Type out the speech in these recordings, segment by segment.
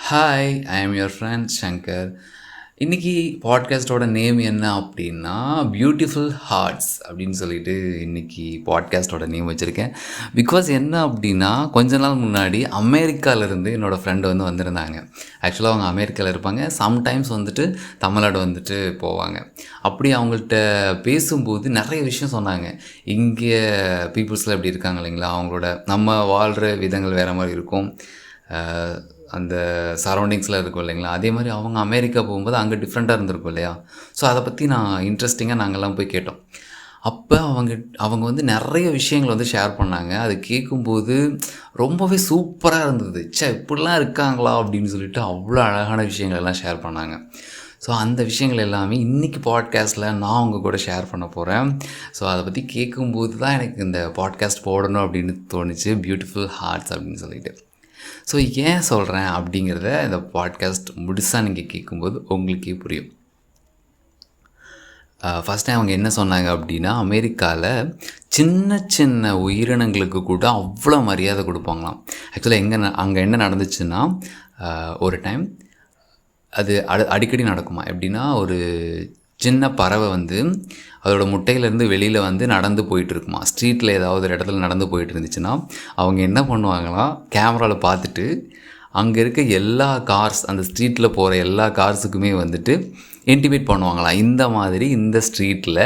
Hi, I am your friend Shankar. இன்றைக்கி பாட்காஸ்ட்டோட name என்ன அப்படின்னா, பியூட்டிஃபுல் ஹார்ட்ஸ் அப்படின்னு சொல்லிட்டு இன்றைக்கி பாட்காஸ்ட்டோட நேம் வச்சுருக்கேன். பிகாஸ் என்ன அப்படின்னா, கொஞ்ச நாள் முன்னாடி அமெரிக்காவிலேருந்து என்னோடய ஃப்ரெண்டு வந்திருந்தாங்க. ஆக்சுவலாக அவங்க அமெரிக்காவில் இருப்பாங்க. சம்டைம்ஸ் தமிழ்நாடு போவாங்க. அப்படி அவங்கள்ட்ட பேசும்போது நிறைய விஷயம் சொன்னாங்க. இங்கே பீப்புள்ஸில் எப்படி இருக்காங்க இல்லைங்களா, அவங்களோட நம்ம வாழ்கிற விதங்கள் வேறு மாதிரி இருக்கும். அந்த சரௌண்டிங்ஸில் இருக்கும் இல்லைங்களா, அதே மாதிரி அவங்க அமெரிக்கா போகும்போது அங்கே டிஃப்ரெண்ட்டாக இருந்திருக்கும் இல்லையா. ஸோ அதை பற்றி இன்ட்ரெஸ்டிங்காக நாங்கள்லாம் போய் கேட்டோம். அப்போ அவங்க நிறைய விஷயங்கள் ஷேர் பண்ணாங்க. அது கேட்கும்போது ரொம்பவே சூப்பராக இருந்தது. இப்படிலாம் இருக்காங்களா அப்படின்னு சொல்லிட்டு அவ்வளோ அழகான விஷயங்கள் எல்லாம் ஷேர் பண்ணாங்க. ஸோ அந்த விஷயங்கள் எல்லாமே இன்றைக்கி பாட்காஸ்ட்டில் நான் அவங்க கூட ஷேர் பண்ண போகிறேன். ஸோ அதை பற்றி கேட்கும்போது தான் எனக்கு இந்த பாட்காஸ்ட் போடணும் அப்படின்னு தோணுச்சு, பியூட்டிஃபுல் ஹார்ட்ஸ் அப்படின்னு சொல்லிட்டு. ஸோ ஏன் சொல்கிறேன் அப்படிங்கிறத இந்த பாட்காஸ்ட் முழுசாக நீங்கள் கேட்கும்போது உங்களுக்கே புரியும். ஃபஸ்ட் டைம் அவங்க என்ன சொன்னாங்க அப்படின்னா, அமெரிக்காவில் சின்ன சின்ன உயிரினங்களுக்கு கூட அவ்வளோ மரியாதை கொடுப்பாங்களாம். ஆக்சுவலாக அங்கே என்ன நடந்துச்சுன்னா, ஒரு டைம் அது அடிக்கடி நடக்குமா. எப்படின்னா, ஒரு சின்ன பறவை அதோடய முட்டையிலேருந்து வெளியில் நடந்து போயிட்டுருக்குமா. ஸ்ட்ரீட்டில் ஏதாவது ஒரு இடத்துல நடந்து போயிட்டு இருந்துச்சுன்னா, அவங்க என்ன பண்ணுவாங்களாம், கேமராவில் பார்த்துட்டு அங்கே இருக்க எல்லா கார்ஸ், அந்த ஸ்ட்ரீட்டில் போகிற எல்லா கார்ஸுக்குமே இன்டிமேட் பண்ணுவாங்களாம், இந்த மாதிரி இந்த ஸ்ட்ரீட்டில்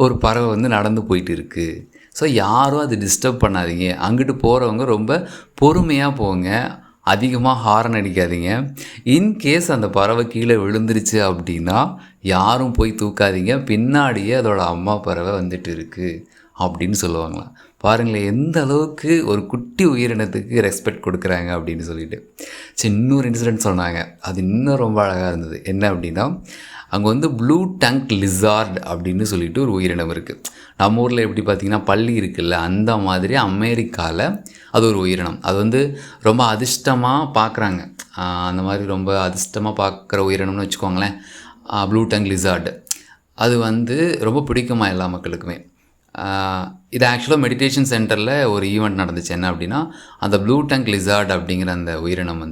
ஒரு பறவை நடந்து போயிட்டு இருக்குது. ஸோ யாரும் அது டிஸ்டர்ப் பண்ணாதீங்க, அங்கிட்டு போகிறவங்க ரொம்ப பொறுமையாக போங்க, அதிகமாக ஹாரன் அடிக்காதீங்க. இன்கேஸ் அந்த பறவை கீழே விழுந்துருச்சு அப்படின்னா யாரும் போய் தூக்காதீங்க, பின்னாடியே அதோட அம்மா பறவை இருக்குது அப்படின்னு சொல்லுவாங்களாம். பாருங்களேன் எந்த அளவுக்கு ஒரு குட்டி உயிரினத்துக்கு ரெஸ்பெக்ட் கொடுக்குறாங்க அப்படின்னு சொல்லிட்டு. இன்னொரு இன்சிடென்ட் சொன்னாங்க, அது இன்னும் ரொம்ப அழகாக இருந்தது. என்ன அப்படின்னா, அங்கே ப்ளூ டங்க் லிசார்ட் அப்படின்னு சொல்லிட்டு ஒரு உயிரினம் இருக்குது. நம்ம ஊரில் எப்படி பார்த்திங்கன்னா பள்ளி இருக்குல்ல, அந்த மாதிரி அமெரிக்காவில் அது ஒரு உயிரினம். அது ரொம்ப அதிர்ஷ்டமாக பார்க்குறாங்க. அந்த மாதிரி ரொம்ப அதிர்ஷ்டமாக பார்க்குற உயிரினம்னு வச்சுக்கோங்களேன், ப்ளூ டங்க் லிசார்டு. அது ரொம்ப பிடிக்குமா எல்லா மக்களுக்குமே. இது ஆக்சுவலாக மெடிடேஷன் சென்டரில் ஒரு ஈவெண்ட் நடந்துச்சு. என்ன அப்படின்னா, அந்த ப்ளூ டங்க் லிசார்ட் அப்படிங்கிற அந்த உயிரினம்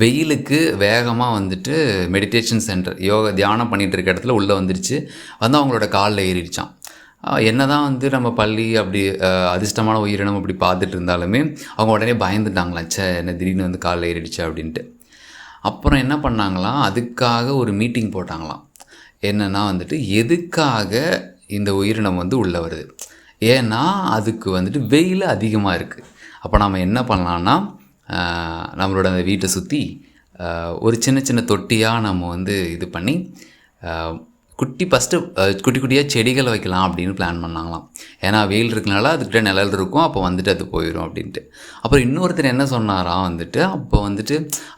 வெயிலுக்கு வேகமாக மெடிடேஷன் சென்டர் தியானம் பண்ணிகிட்டு இருக்க இடத்துல உள்ளே வந்துருச்சு. அவங்களோட காலில் ஏறிடுச்சான். என்ன தான் நம்ம பள்ளி அப்படி அதிர்ஷ்டமான உயிரினம் அப்படி பார்த்துட்டு இருந்தாலுமே அவங்க உடனே பயந்துட்டாங்களாம், என்ன திடீர்னு காலில் ஏறிடுச்சு அப்படின்ட்டு. அப்புறம் என்ன பண்ணாங்களாம், அதுக்காக ஒரு மீட்டிங் போட்டாங்களாம். என்னென்னா எதுக்காக இந்த உயிரினம் உள்ளே வருது, ஏன்னா அதுக்கு வெயில் அதிகமாக இருக்குது. அப்போ நம்ம என்ன பண்ணலான்னா, நம்மளோட அந்த வீட்டை சுற்றி ஒரு சின்ன சின்ன தொட்டியாக நம்ம இது பண்ணி குட்டி குட்டியாக செடிகளை வைக்கலாம் அப்படின்னு பிளான் பண்ணாங்களாம். ஏன்னா வெயில் இருக்கனால அதுக்கிட்ட நிழல் இருக்கும், அப்போ அது போயிடும் அப்படின்ட்டு. அப்புறம் இன்னொருத்தர் என்ன சொன்னாராம், அப்போ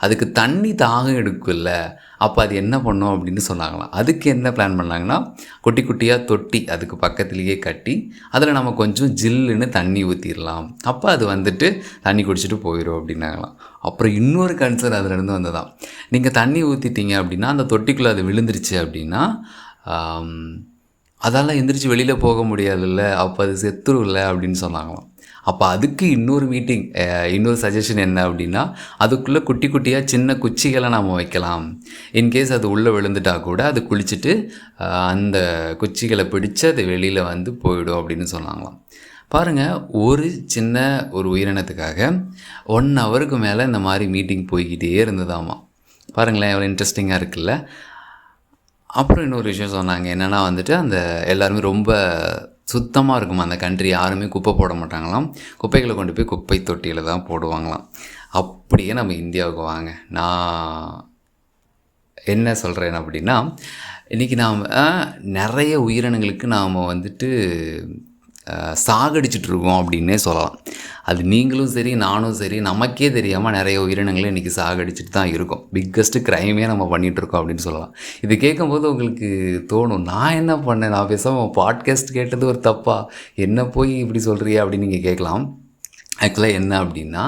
அதுக்கு தண்ணி தாகம் எடுக்கும்ல, அப்போ அது என்ன பண்ணும் அப்படின்னு சொன்னாங்களாம். அதுக்கு என்ன பிளான் பண்ணாங்கன்னா, குட்டி குட்டியாக தொட்டி அதுக்கு பக்கத்துலேயே கட்டி அதில் நம்ம கொஞ்சம் ஜில்லுன்னு தண்ணி ஊற்றிடலாம், அப்போ அது தண்ணி குடிச்சிட்டு போயிடும் அப்படின்னாங்களாம். அப்புறம் இன்னொரு கன்சர்ன் அதுலேருந்து வந்ததான், நீங்கள் தண்ணி ஊற்றிட்டீங்க அப்படின்னா அந்த தொட்டிக்குள்ளே அது விழுந்துருச்சு அப்படின்னா அதெல்லாம் எந்திரிச்சு வெளியில் போக முடியாதுல்ல, அப்போ அது செத்துரும்ல அப்படின்னு சொன்னாங்களாம். அப்போ அதுக்கு இன்னொரு மீட்டிங், இன்னொரு சஜஷன் என்ன அப்படின்னா, அதுக்குள்ளே குட்டி குட்டியாக சின்ன குச்சிகளை நம்ம வைக்கலாம். இன்கேஸ் அது உள்ளே விழுந்துட்டால் கூட அது குளிச்சுட்டு அந்த குச்சிகளை பிடிச்சி அது வெளியில் போயிடும் அப்படின்னு சொன்னாங்களாம். பாருங்கள், ஒரு உயிரினத்துக்காக 1 ஹவருக்கு மேலே இந்த மாதிரி மீட்டிங் போய்கிட்டே இருந்ததாமா. பாருங்களேன் எவ்வளோ இன்ட்ரெஸ்டிங்காக இருக்குல்ல. அப்புறம் இன்னொரு விஷயம் சொன்னாங்க, என்னென்னா அந்த எல்லாருமே ரொம்ப சுத்தமாக இருக்குமா அந்த கண்ட்ரி, யாருமே குப்பை போட மாட்டாங்களாம், குப்பைகளை கொண்டு போய் குப்பை தொட்டியில் தான் போடுவாங்களாம். அப்படியே நம்ம இந்தியாவுக்கு வாங்க, நான் என்ன சொல்கிறேன் அப்படின்னா, இன்றைக்கி நாம் நிறைய உயிரினங்களுக்கு நாம் சாகடிச்சிட்ருக்கோம் அப்படின்னே சொல்லலாம். அது நீங்களும் சரி நானும் சரி நமக்கே தெரியாமல் நிறைய உயிரினங்களை இன்றைக்கி சாகடிச்சிட்டு தான் இருக்கோம். பிக்கஸ்ட்டு க்ரைமே நம்ம பண்ணிகிட்ருக்கோம் அப்படின்னு சொல்லலாம். இது கேட்கும்போது உங்களுக்கு தோணும், நான் என்ன பண்ணேன், நான் பேசாமல் பாட்காஸ்ட் கேட்டது ஒரு தப்பா, என்ன போய் இப்படி சொல்கிறியா அப்படின்னு நீங்கள் கேட்கலாம். ஆக்சுவலாக என்ன அப்படின்னா,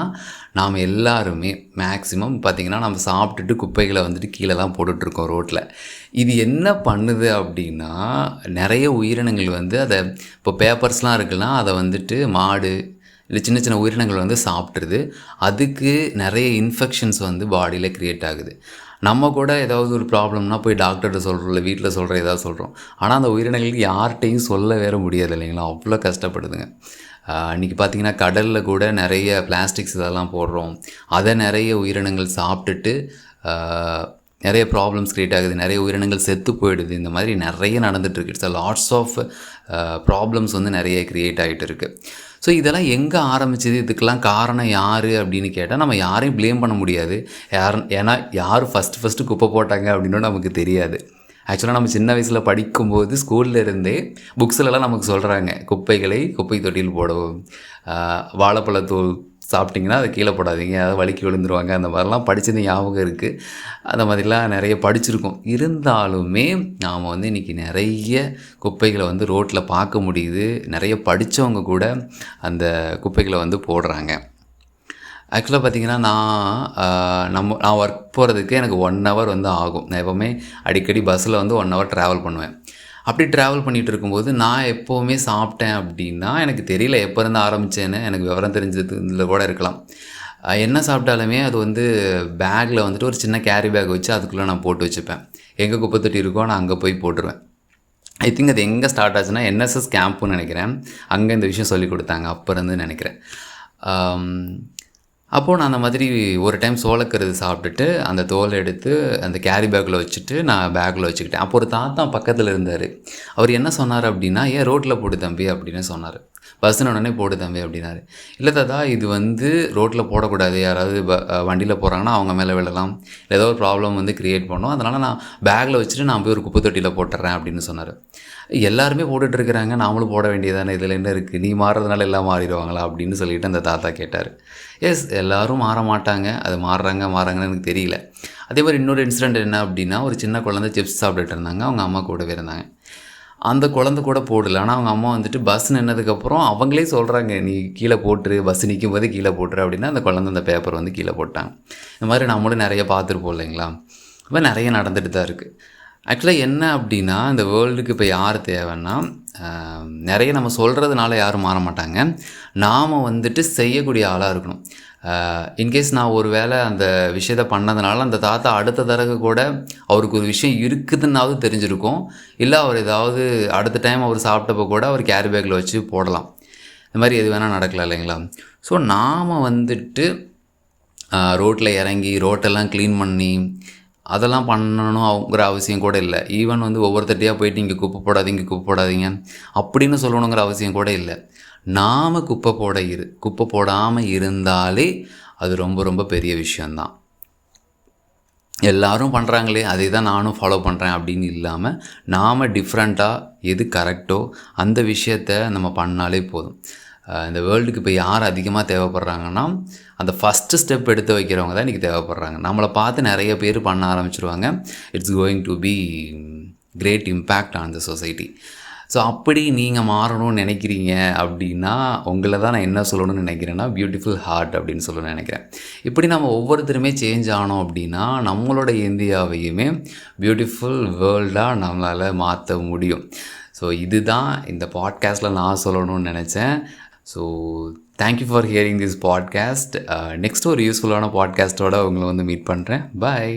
நாம் எல்லாருமே மேக்ஸிமம் பார்த்திங்கன்னா நம்ம சாப்பிட்டுட்டு குப்பைகளை கீழே தான் போட்டுட்ருக்கோம் ரோட்டில். இது என்ன பண்ணுது அப்படின்னா, நிறைய உயிரினங்கள் அதை இப்போ பேப்பர்ஸ்லாம் இருக்குன்னா அதை மாடு இல்லை சின்ன சின்ன உயிரினங்கள் வந்து சாப்பிட்ருது. அதுக்கு நிறைய இன்ஃபெக்ஷன்ஸ் வந்து பாடியில் க்ரியேட் ஆகுது. நம்ம கூட ஏதாவது ஒரு ப்ராப்ளம்னா போய் டாக்டர்கிட்ட சொல்கிறோம், இல்லை வீட்டில் சொல்கிறோம், ஏதாவது சொல்கிறோம். ஆனால் அந்த உயிரினங்களுக்கு யார்கிட்டையும் சொல்ல வேற முடியாது இல்லைங்களா? அவ்வளோ கஷ்டப்படுதுங்க. இன்றைக்கி பார்த்திங்கன்னா கடலில் கூட நிறைய பிளாஸ்டிக்ஸ் இதெல்லாம் போடுறோம். அதை நிறைய உயிரினங்கள் சாப்பிட்டுட்டு நிறைய ப்ராப்ளம்ஸ் க்ரியேட் ஆகுது, நிறைய உயிரினங்கள் செத்து போயிடுது. இந்த மாதிரி நிறைய நடந்துகிட்ருக்கு. இட்ஸ் லாட்ஸ் ஆஃப் ப்ராப்ளம்ஸ் வந்து நிறைய க்ரியேட் ஆகிட்டு இருக்குது. ஸோ இதெல்லாம் எங்கே ஆரம்பிச்சது, இதுக்கெல்லாம் காரணம் யார் அப்படின்னு கேட்டால் நம்ம யாரையும் ப்ளேம் பண்ண முடியாது. ஏன்னா யார் ஃபஸ்ட்டு குப்பை போட்டாங்க அப்படின்னு நமக்கு தெரியாது. ஆக்சுவலாக நம்ம சின்ன வயசில் படிக்கும்போது ஸ்கூலில் இருந்தே புக்ஸ்லலாம் நமக்கு சொல்கிறாங்க, குப்பைகளை குப்பை தொட்டியில் போடவும், வாழைப்பழத்தூள் சாப்பிட்டிங்கன்னா அதை கீழே போடாதீங்க, அதை வலிக்கி விழுந்துருவாங்க. அந்த மாதிரிலாம் படித்தது ஞாபகம் இருக்குது. அந்த மாதிரிலாம் நிறைய படிச்சிருக்கோம். இருந்தாலுமே நாம் வந்து இன்றைக்கி நிறைய குப்பைகளை வந்து ரோட்டில் பார்க்க முடியுது. நிறைய படித்தவங்க கூட அந்த குப்பைகளை வந்து போடுறாங்க. ஆக்சுவலாக பார்த்திங்கன்னா நான் ஒர்க் போகிறதுக்கு எனக்கு 1 hour வந்து ஆகும். நான் எப்போவுமே அடிக்கடி பஸ்ஸில் வந்து 1 hour ட்ராவல் பண்ணுவேன். அப்படி ட்ராவல் பண்ணிகிட்டு இருக்கும்போது நான் எப்போவுமே சாப்பிட்டேன் அப்படின்னா எனக்கு தெரியல எப்போ இருந்து ஆரம்பித்தேன்னு, எனக்கு விவரம் தெரிஞ்சதுல கூட இருக்கலாம். என்ன சாப்பிட்டாலுமே அது வந்து பேக்கில் வந்துட்டு ஒரு சின்ன கேரி பேக் வச்சு அதுக்குள்ளே நான் போட்டு வச்சுப்பேன். எங்கே குப்பை தொட்டி இருக்கோ நான் அங்கே போய் போட்டுருவேன். ஐ திங்க் அது எங்கே ஸ்டார்ட் ஆச்சுன்னா என்எஸ்எஸ் கேம்ப்புன்னு நினைக்கிறேன். அங்கே இந்த விஷயம் சொல்லி கொடுத்தாங்க அப்போ இருந்து நினைக்கிறேன். அப்போது நான் அந்த மாதிரி ஒரு டைம் சோளக்கருது சாப்பிட்டுட்டு அந்த தோலை எடுத்து அந்த கேரி பேக்கில் வச்சுட்டு நான் பேக்கில் வச்சுக்கிட்டேன். அப்போ ஒரு தாத்தா பக்கத்தில் இருந்தார். அவர் என்ன சொன்னார் அப்படின்னா, ஏன் ரோட்டில் போடு தம்பி அப்படின்னு சொன்னார். பஸ்ஸுன்னு உடனே போடு தம்பி அப்படின்னாரு. இல்லை தாத்தா, இது வந்து ரோட்டில் போடக்கூடாது, யாராவது வண்டியில் போகிறாங்கன்னா அவங்க மேலே விழலாம், இல்லை ஏதோ ஒரு ப்ராப்ளம் வந்து க்ரியேட் பண்ணோம், அதனால் நான் பேக்கில் வச்சுட்டு நான் போய் ஒரு குப்பை தொட்டியில் போட்டுறேன் அப்படின்னு சொன்னார். எல்லாருமே போட்டுட்ருக்குறாங்க, நாமளும் போட வேண்டியதானே, இதில் என்ன இருக்குது, நீ மாறுறதுனால எல்லாம் மாறிடுவாங்களா அப்படின்னு சொல்லிட்டு அந்த தாத்தா கேட்டார். எஸ், எல்லோரும் மாற மாட்டாங்க, அது மாறுறாங்கன்னு எனக்கு தெரியல. அதே மாதிரி இன்னொரு இன்சிடெண்ட் என்ன அப்படின்னா, ஒரு சின்ன குழந்தை சிப்ஸ் சாப்பிட்டுட்டு இருந்தாங்க, அவங்க அம்மா கூடவே இருந்தாங்க. அந்த குழந்தை கூட போடல, ஆனால் அவங்க அம்மா வந்துட்டு பஸ் நின்னதுக்கப்புறம் அவங்களே சொல்கிறாங்க, நீ கீழே போட்டுரு, பஸ் நிற்கும் போது கீழே போட்டுரு அப்படின்னா அந்த குழந்தை அந்த பேப்பர் வந்து கீழே போட்டாங்க. இந்த மாதிரி நம்மளும் நிறைய பார்த்துருப்போம் இல்லைங்களா? இப்போ நிறைய நடந்துட்டு தான் இருக்குது. ஆக்சுவலாக என்ன அப்படின்னா, இந்த வேர்ல்டுக்கு இப்போ யார் தேவைன்னா, நிறைய நம்ம சொல்கிறதுனால யாரும் மாற மாட்டாங்க. நாம் வந்துட்டு செய்யக்கூடிய ஆளாக இருக்கணும். இன்கேஸ் நான் ஒரு வேளை அந்த விஷயத்தை பண்ணதுனால அந்த தாத்தா அடுத்த தடவை கூட அவருக்கு ஒரு விஷயம் இருக்குதுன்னாவது தெரிஞ்சிருக்கும். இல்லை அவர் ஏதாவது அடுத்த டைம் அவர் சாப்பிட்டப்போ கூட அவர் கேரி பேக்கில் வச்சு போடலாம். இந்த மாதிரி எது வேணால் நடக்கலாம் இல்லைங்களா? ஸோ நாம் வந்துட்டு ரோட்டில் இறங்கி ரோட்டெல்லாம் க்ளீன் பண்ணி அதெல்லாம் பண்ணணுங்கிற அவசியம் கூட இல்லை. ஈவன் வந்து ஒவ்வொருத்தட்டையாக போயிட்டு இங்கே குப்பை போடாதீங்க அப்படின்னு சொல்லணுங்கிற அவசியம் கூட இல்லை. நாம் குப்பை போடாமல் இருந்தாலே அது ரொம்ப ரொம்ப பெரிய விஷயந்தான். எல்லாரும் பண்ணுறாங்களே அதை தான் நானும் ஃபாலோ பண்ணுறேன் அப்படின்னு இல்லாமல் நாம் டிஃப்ரெண்ட்டாக எது கரெக்டோ அந்த விஷயத்தை நம்ம பண்ணாலே போதும். இந்த வேர்ல்டுக்கு இப்போ யார் அதிகமாக தேவைப்படுறாங்கன்னா, அந்த ஃபஸ்ட்டு ஸ்டெப் எடுத்து வைக்கிறவங்க தான் இன்றைக்கி தேவைப்படுறாங்க. நம்மளை பார்த்து நிறைய பேர் பண்ண ஆரம்பிச்சிருவாங்க. It's going to be great impact on the society. So அப்படி நீங்கள் மாறணும்னு நினைக்கிறீங்க அப்படின்னா, உங்களை தான் நான் என்ன சொல்லணும்னு நினைக்கிறேன்னா, பியூட்டிஃபுல் ஹார்ட் அப்படின்னு சொல்லணும்னு நினைக்கிறேன். இப்படி நம்ம ஒவ்வொருத்தருமே சேஞ்ச் ஆனோம் அப்படின்னா நம்மளோட இந்தியாவையுமே பியூட்டிஃபுல் வேர்ல்டாக நம்மளால் மாற்ற முடியும். ஸோ இதுதான் இந்த பாட்காஸ்ட்டில் நான் சொல்லணும்னு நினச்சேன். So thank you for hearing this podcast. Next ஒரு யூஸ்ஃபுல்லான பாட்காஸ்ட்டோட உங்களை வந்து மீட் பண்ணுறேன். பாய்.